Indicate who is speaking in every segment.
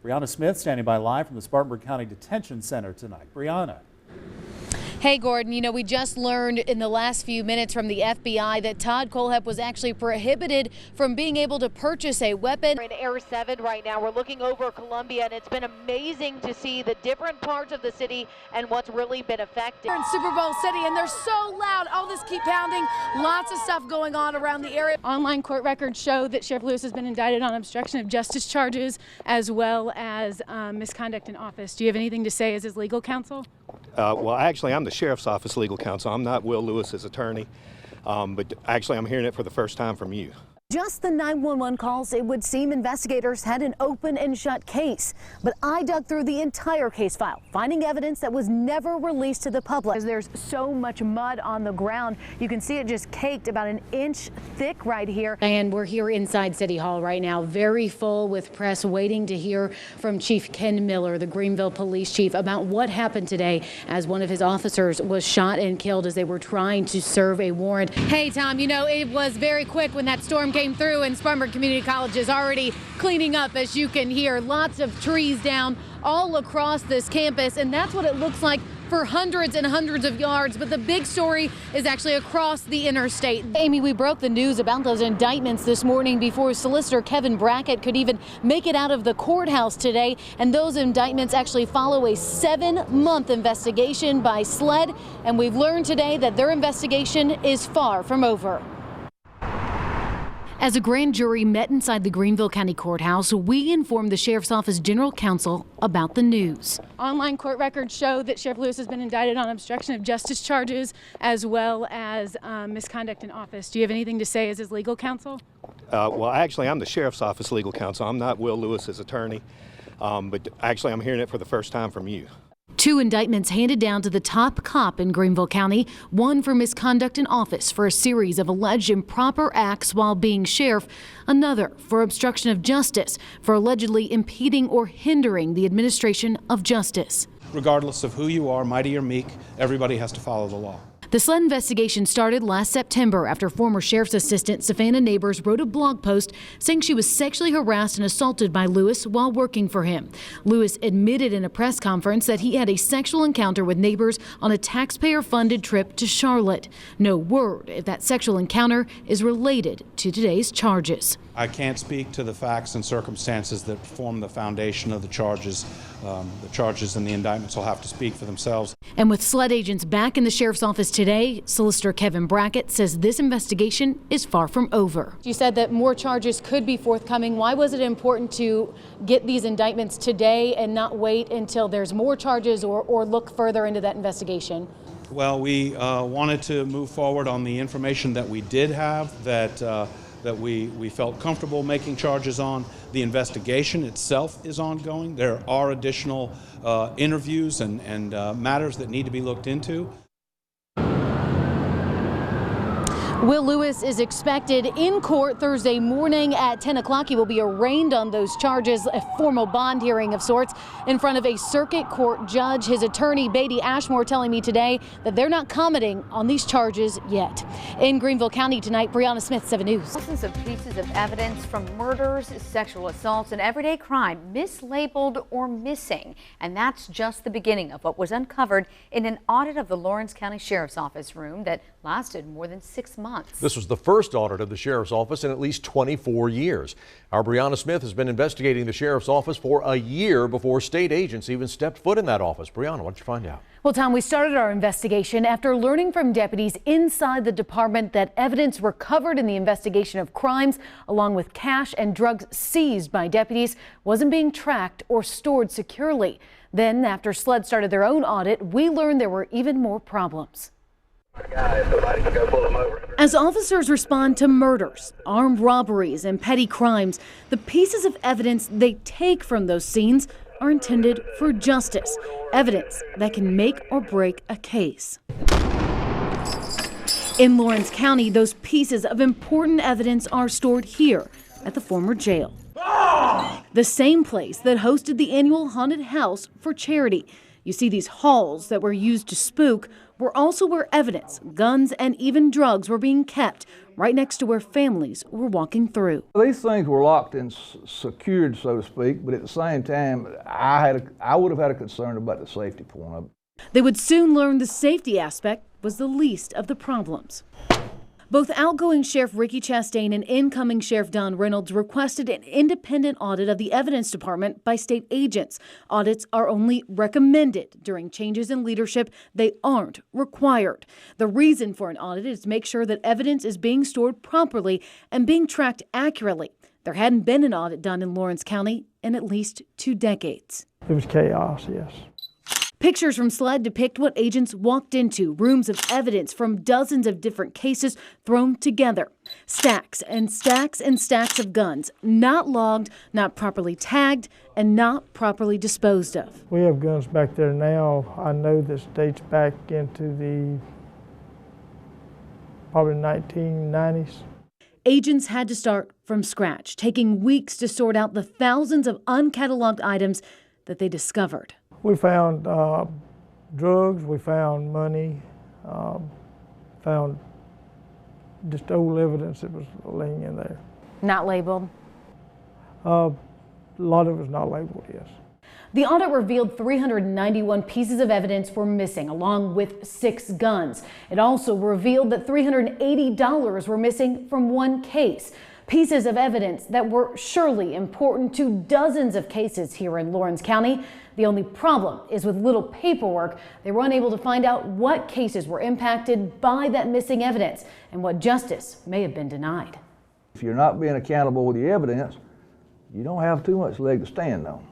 Speaker 1: Brianna Smith standing by live from the Spartanburg County Detention Center tonight. Brianna.
Speaker 2: Hey, Gordon, you know, we just learned in the last few minutes from the FBI that Todd Kohlhepp was actually prohibited from being able to purchase a weapon.
Speaker 3: We're in Air 7 right now. We're looking over Columbia, and it's been amazing to see the different parts of the city and what's really been affected.
Speaker 4: We're in Super Bowl City, and they're so loud. All this keep pounding. Lots of stuff going on around the area.
Speaker 2: Online court records show that Sheriff Lewis has been indicted on obstruction of justice charges as well as misconduct in office. Do you have anything to say as his legal counsel?
Speaker 5: Well, actually, I'm the Sheriff's Office legal counsel. I'm not Will Lewis's attorney, but actually, I'm hearing it for the first time from you.
Speaker 6: Just the 911 calls, it would seem investigators had an open and shut case. But I dug through the entire case file, finding evidence that was never released to the public. There's so much mud on the ground. You can see it just caked about an inch thick right here.
Speaker 2: And we're here inside City Hall right now, very full with press waiting to hear from Chief Ken Miller, the Greenville police chief, about what happened today as one of his officers was shot and killed as they were trying to serve a warrant. Hey, Tom, you know, it was very quick when that storm came through, and Spartanburg Community College is already cleaning up, as you can hear. Lots of trees down all across this campus, and that's what it looks like for hundreds and hundreds of yards. But the big story is actually across the interstate. Amy, we broke the news about those indictments this morning before Solicitor Kevin Brackett could even make it out of the courthouse today. And those indictments actually follow a 7-month investigation by SLED. And we've learned today that their investigation is far from over. As a grand jury met inside the Greenville County Courthouse, we informed the Sheriff's Office General Counsel about the news. Online court records show that Sheriff Lewis has been indicted on obstruction of justice charges as well as misconduct in office. Do you have anything to say as his legal counsel?
Speaker 5: Well, actually, I'm the Sheriff's Office legal counsel. I'm not Will Lewis's attorney, but actually, I'm hearing it for the first time from you.
Speaker 2: 2 indictments handed down to the top cop in Greenville County, one for misconduct in office for a series of alleged improper acts while being sheriff, another for obstruction of justice for allegedly impeding or hindering the administration of justice.
Speaker 7: Regardless of who you are, mighty or meek, everybody has to follow the law.
Speaker 2: The SLED investigation started last September after former sheriff's assistant Savannah Neighbors wrote a blog post saying she was sexually harassed and assaulted by Lewis while working for him. Lewis admitted in a press conference that he had a sexual encounter with Neighbors on a taxpayer-funded trip to Charlotte. No word if that sexual encounter is related to today's charges.
Speaker 7: I can't speak to the facts and circumstances that form the foundation of the charges. The charges and the indictments will have to speak for themselves.
Speaker 2: And with SLED agents back in the sheriff's office today, Solicitor Kevin Brackett says this investigation is far from over. You said that more charges could be forthcoming. Why was it important to get these indictments today and not wait until there's more charges or look further into that investigation?
Speaker 7: Well, we wanted to move forward on the information that we did have that we felt comfortable making charges on. The investigation itself is ongoing. There are additional interviews and matters that need to be looked into.
Speaker 2: Will Lewis is expected in court Thursday morning at 10 o'clock. He will be arraigned on those charges, a formal bond hearing of sorts, in front of a circuit court judge. His attorney, Beatty Ashmore, telling me today that they're not commenting on these charges yet. In Greenville County tonight, Brianna Smith, 7 News.
Speaker 8: Thousands of pieces of evidence from murders, sexual assaults, and everyday crime mislabeled or missing. And that's just the beginning of what was uncovered in an audit of the Lawrence County Sheriff's Office room that lasted more than 6 months.
Speaker 9: This was the first audit of the Sheriff's Office in at least 24 years. Our Brianna Smith has been investigating the Sheriff's Office for a year before state agents even stepped foot in that office. Brianna, what did you find out?
Speaker 2: Well, Tom, we started our investigation after learning from deputies inside the department that evidence recovered in the investigation of crimes, along with cash and drugs seized by deputies, wasn't being tracked or stored securely. Then, after SLED started their own audit, we learned there were even more problems. As officers respond to murders, armed robberies, and petty crimes, the pieces of evidence they take from those scenes are intended for justice, evidence that can make or break a case. In Lawrence County, those pieces of important evidence are stored here at the former jail. The same place that hosted the annual haunted house for charity. You see, these halls that were used to spook were also where evidence, guns, and even drugs were being kept, right next to where families were walking through.
Speaker 10: These things were locked and secured, so to speak, but at the same time, I would have had a concern about the safety point of it.
Speaker 2: They would soon learn the safety aspect was the least of the problems. Both outgoing Sheriff Ricky Chastain and incoming Sheriff Don Reynolds requested an independent audit of the evidence department by state agents. Audits are only recommended during changes in leadership. They aren't required. The reason for an audit is to make sure that evidence is being stored properly and being tracked accurately. There hadn't been an audit done in Lawrence County in at least 2 decades.
Speaker 11: It was chaos, yes.
Speaker 2: Pictures from SLED depict what agents walked into, rooms of evidence from dozens of different cases thrown together. Stacks and stacks and stacks of guns, not logged, not properly tagged, and not properly disposed of.
Speaker 11: We have guns back there now. I know this dates back into the probably 1990s.
Speaker 2: Agents had to start from scratch, taking weeks to sort out the thousands of uncatalogued items that they discovered.
Speaker 11: We found drugs, we found money, found just old evidence that was laying in there.
Speaker 2: Not labeled?
Speaker 11: A lot of it was not labeled, yes.
Speaker 2: The audit revealed 391 pieces of evidence were missing, along with 6 guns. It also revealed that $380 were missing from 1 case. Pieces of evidence that were surely important to dozens of cases here in Lawrence County. The only problem is with little paperwork, they were unable to find out what cases were impacted by that missing evidence and what justice may have been denied.
Speaker 10: If you're not being accountable with the evidence, you don't have too much leg to stand on.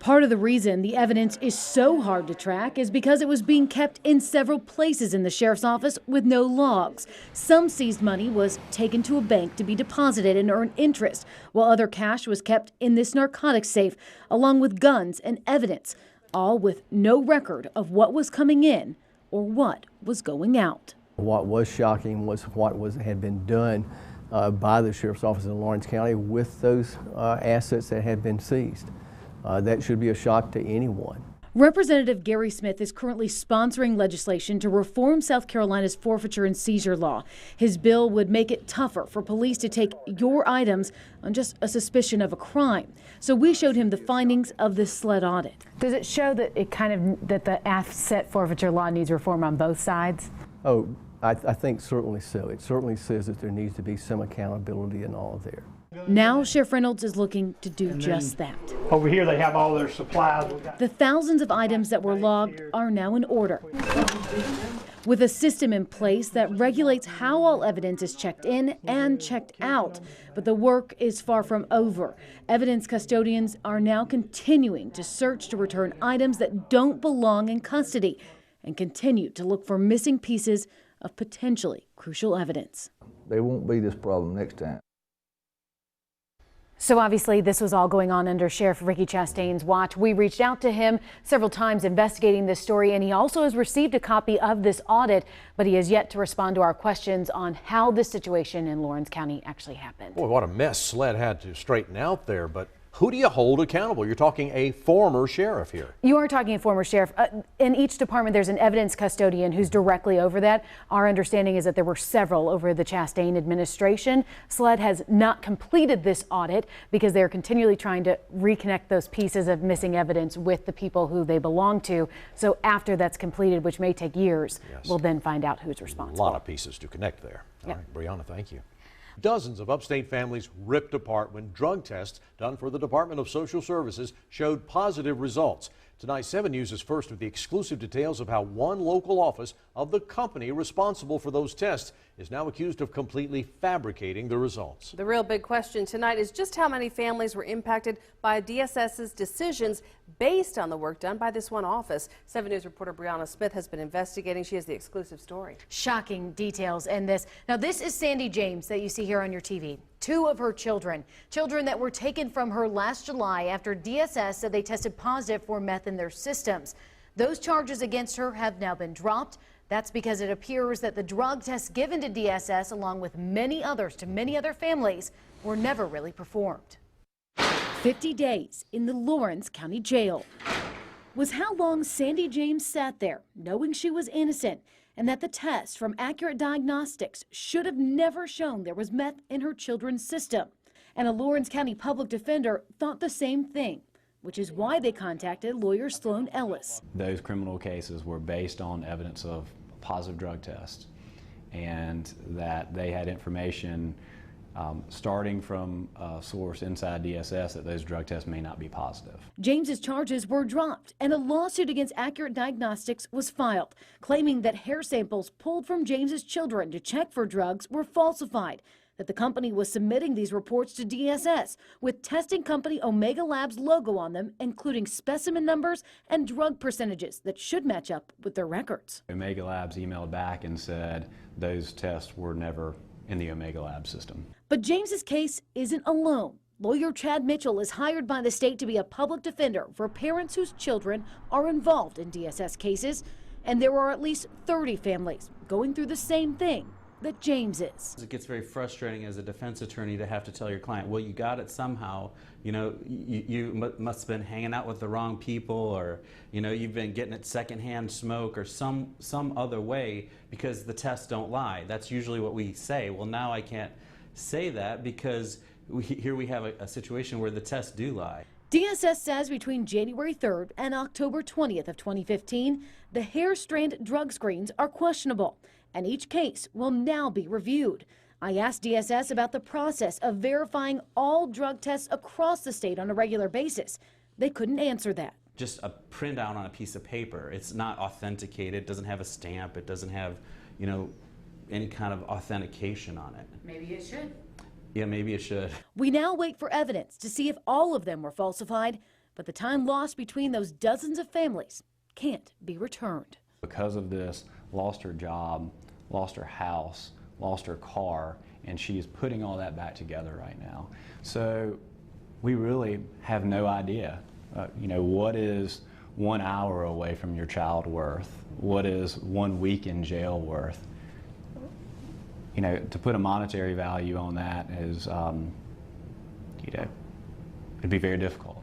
Speaker 2: Part of the reason the evidence is so hard to track is because it was being kept in several places in the sheriff's office with no logs. Some seized money was taken to a bank to be deposited and earn interest, while other cash was kept in this narcotics safe, along with guns and evidence, all with no record of what was coming in or what was going out.
Speaker 12: What was shocking was what had been done by the sheriff's office in Lawrence County with those assets that had been seized. That should be a shock to anyone.
Speaker 2: Representative Gary Smith is currently sponsoring legislation to reform South Carolina's forfeiture and seizure law. His bill would make it tougher for police to take your items on just a suspicion of a crime. So we showed him the findings of this SLED audit.
Speaker 6: Does it show that that the asset forfeiture law needs reform on both sides?
Speaker 12: Oh, I think certainly so. It certainly says that there needs to be some accountability in all of there.
Speaker 2: Now Sheriff Reynolds is looking to do just that.
Speaker 11: Over here they have all their supplies.
Speaker 2: The thousands of items that were logged are now in order, with a system in place that regulates how all evidence is checked in and checked out. But the work is far from over. Evidence custodians are now continuing to search to return items that don't belong in custody and continue to look for missing pieces of potentially crucial evidence.
Speaker 10: There won't be this problem next time.
Speaker 2: So obviously this was all going on under Sheriff Ricky Chastain's watch. We reached out to him several times investigating this story, and he also has received a copy of this audit, but he has yet to respond to our questions on how this situation in Lawrence County actually happened.
Speaker 9: Boy, what a mess SLED had to straighten out there, but who do you hold accountable? You're talking a former sheriff here.
Speaker 2: You are talking a former sheriff. In each department, there's an evidence custodian who's directly over that. Our understanding is that there were several over the Chastain administration. SLED has not completed this audit because they're continually trying to reconnect those pieces of missing evidence with the people who they belong to. So after that's completed, which may take years, we'll then find out who's responsible.
Speaker 9: A lot of pieces to connect there. All right, Brianna, thank you. Dozens of upstate families ripped apart when drug tests done for the Department of Social Services showed positive results. Tonight, 7 News is first with the exclusive details of how one local office of the company responsible for those tests is now accused of completely fabricating the results.
Speaker 13: The real big question tonight is just how many families were impacted by DSS's decisions based on the work done by this one office. 7 News reporter Brianna Smith has been investigating. She has the exclusive story.
Speaker 2: Shocking details in this. Now, this is Sandy James that you see here on your TV. 2 of her children that were taken from her last July after DSS said they tested positive for meth in their systems. Those charges against her have now been dropped. That's because it appears that the drug tests given to DSS, along with many others to many other families, were never really performed. 50 days in the Lawrence County Jail was how long Sandy James sat there, knowing she was innocent,
Speaker 6: and that the test from Accurate Diagnostics should have never shown there was meth in her children's system. And a Lawrence County public defender thought the same thing, which is why they contacted lawyer Sloan Ellis.
Speaker 14: Those criminal cases were based on evidence of positive drug tests, and that they had information starting from a source inside DSS that those drug tests may not be positive.
Speaker 6: James's charges were dropped, and a lawsuit against Accurate Diagnostics was filed, claiming that hair samples pulled from James's children to check for drugs were falsified, that the company was submitting these reports to DSS with testing company Omega Labs logo on them, including specimen numbers and drug percentages that should match up with their records.
Speaker 14: Omega Labs emailed back and said those tests were never in the Omega Labs system.
Speaker 6: But James's case isn't alone. Lawyer Chad Mitchell is hired by the state to be a public defender for parents whose children are involved in DSS cases, and there are at least 30 families going through the same thing that James is.
Speaker 15: It gets very frustrating as a defense attorney to have to tell your client, well, you got it somehow, you know, you must have been hanging out with the wrong people, or, you know, you've been getting it secondhand smoke or some other way, because the tests don't lie. That's usually what we say. Well, now I can't say that because here we have a situation where the tests do lie.
Speaker 6: DSS says between January 3rd and October 20th of 2015, the hair strand drug screens are questionable, and each case will now be reviewed. I asked DSS about the process of verifying all drug tests across the state on a regular basis. They couldn't answer that.
Speaker 15: Just a printout on a piece of paper. It's not authenticated, it doesn't have a stamp, it doesn't have, you know, any kind of authentication on it.
Speaker 2: Maybe it should.
Speaker 15: Yeah, maybe it should.
Speaker 6: We now wait for evidence to see if all of them were falsified, but the time lost between those dozens of families can't be returned.
Speaker 14: Because of this, lost her job, lost her house, lost her car, and she is putting all that back together right now. So we really have no idea, you know, what is 1 hour away from your child worth? What is 1 week in jail worth? You know, to put a monetary value on that is, you know, it'd be very difficult.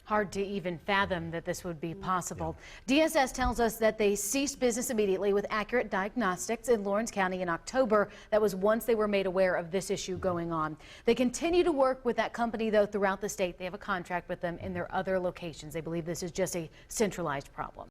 Speaker 2: Hard to even fathom that this would be possible. DSS tells us that they ceased business immediately with Accurate Diagnostics in Lawrence County in October. That was once they were made aware of this issue going on. They continue to work with that company, though, throughout the state. They have a contract with them in their other locations. They believe this is just a centralized problem.